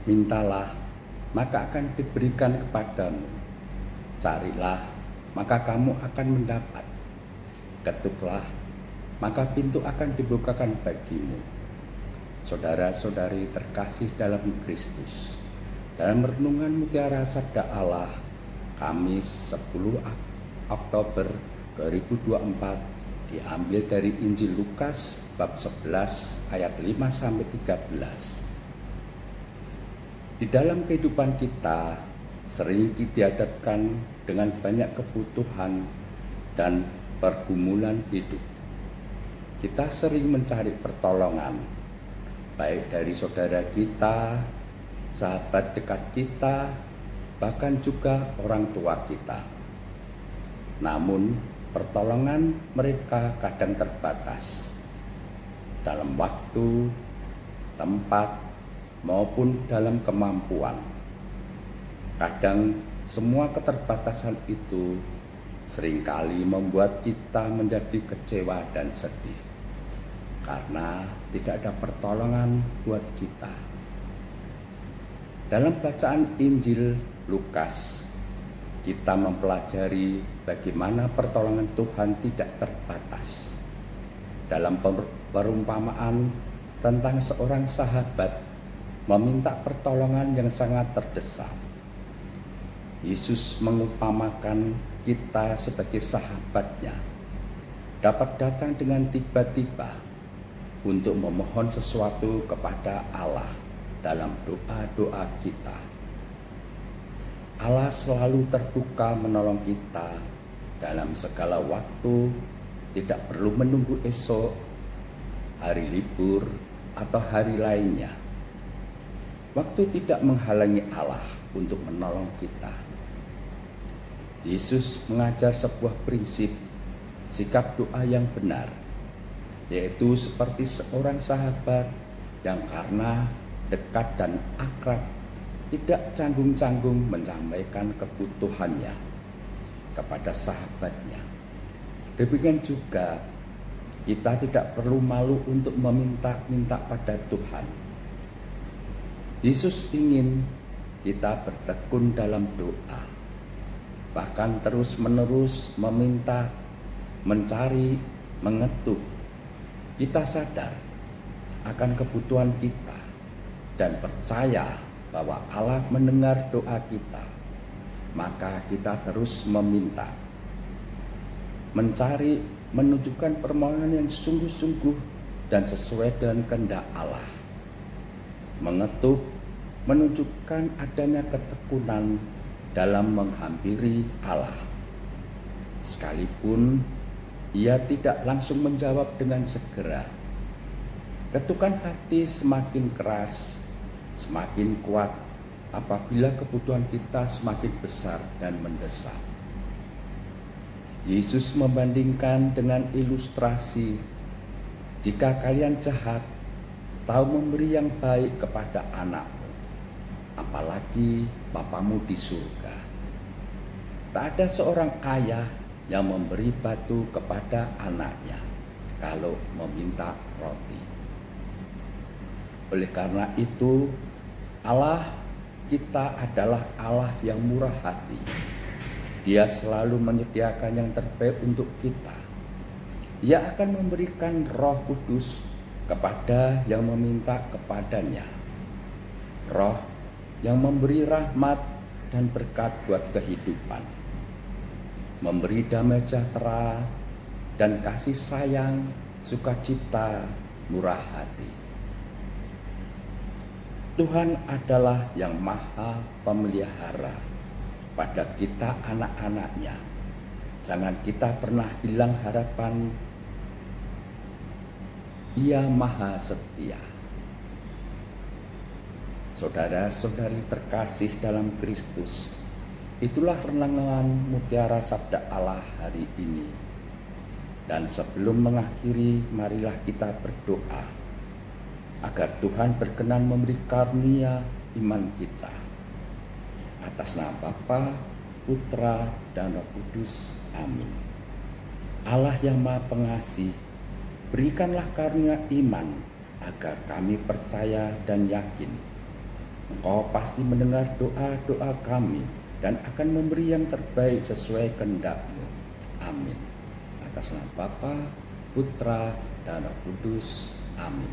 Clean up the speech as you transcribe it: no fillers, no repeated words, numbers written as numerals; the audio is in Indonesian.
Mintalah, maka akan diberikan kepadamu. Carilah, maka kamu akan mendapat. Ketuklah, maka pintu akan dibukakan bagimu. Saudara-saudari terkasih dalam Kristus, dalam renungan Mutiara Sabda Allah, Kamis 10 Oktober 2024, diambil dari Injil Lukas bab 11 ayat 5-13. Di dalam kehidupan kita sering dihadapkan dengan banyak kebutuhan dan pergumulan hidup. Kita sering mencari pertolongan, baik dari saudara kita, sahabat dekat kita, bahkan juga orang tua kita. Namun, pertolongan mereka kadang terbatas dalam waktu, tempat, maupun dalam kemampuan. Kadang semua keterbatasan itu seringkali membuat kita menjadi kecewa dan sedih karena tidak ada pertolongan buat kita. Dalam bacaan Injil Lukas, kita mempelajari bagaimana pertolongan Tuhan tidak terbatas. Dalam perumpamaan tentang seorang sahabat meminta pertolongan yang sangat terdesak, Yesus mengumpamakan kita sebagai sahabatnya dapat datang dengan tiba-tiba untuk memohon sesuatu kepada Allah dalam doa-doa kita. Allah selalu terbuka menolong kita dalam segala waktu, tidak perlu menunggu esok, hari libur, atau hari lainnya. Waktu tidak menghalangi Allah untuk menolong kita. Yesus mengajar sebuah prinsip sikap doa yang benar, yaitu seperti seorang sahabat yang karena dekat dan akrab tidak canggung-canggung menyampaikan kebutuhannya kepada sahabatnya. Demikian juga kita tidak perlu malu untuk meminta-minta pada Tuhan. Yesus ingin kita bertekun dalam doa, bahkan terus-menerus meminta, mencari, mengetuk. Kita sadar akan kebutuhan kita dan percaya bahwa Allah mendengar doa kita, maka kita terus meminta, mencari, menunjukkan permohonan yang sungguh-sungguh dan sesuai dengan kehendak Allah. Mengetuk menunjukkan adanya ketekunan dalam menghampiri Allah. Sekalipun ia tidak langsung menjawab dengan segera, ketukan hati semakin keras, semakin kuat apabila kebutuhan kita semakin besar dan mendesak. Yesus membandingkan dengan ilustrasi, jika kalian jahat tahu memberi yang baik kepada anakmu, apalagi Bapamu di surga. Tak ada seorang ayah yang memberi batu kepada anaknya kalau meminta roti. Oleh karena itu, Allah kita adalah Allah yang murah hati. Dia selalu menyediakan yang terbaik untuk kita. Dia akan memberikan Roh Kudus kepada yang meminta kepadanya. Roh yang memberi rahmat dan berkat buat kehidupan, memberi damai sejahtera dan kasih sayang, sukacita, murah hati. Tuhan adalah yang maha pemelihara pada kita anak-anaknya. Jangan kita pernah hilang harapan. Ia maha setia. Saudara-saudari terkasih dalam Kristus, itulah renungan Mutiara Sabda Allah hari ini. Dan sebelum mengakhiri, marilah kita berdoa agar Tuhan berkenan memberi karunia iman kita. Atas nama Bapa, Putra, dan Roh Kudus. Amin. Allah yang Maha Pengasih, berikanlah karunia iman agar kami percaya dan yakin Engkau pasti mendengar doa-doa kami dan akan memberi yang terbaik sesuai kehendak-Mu. Amin. Atas nama Bapa, Putra, dan Roh Kudus. Amin.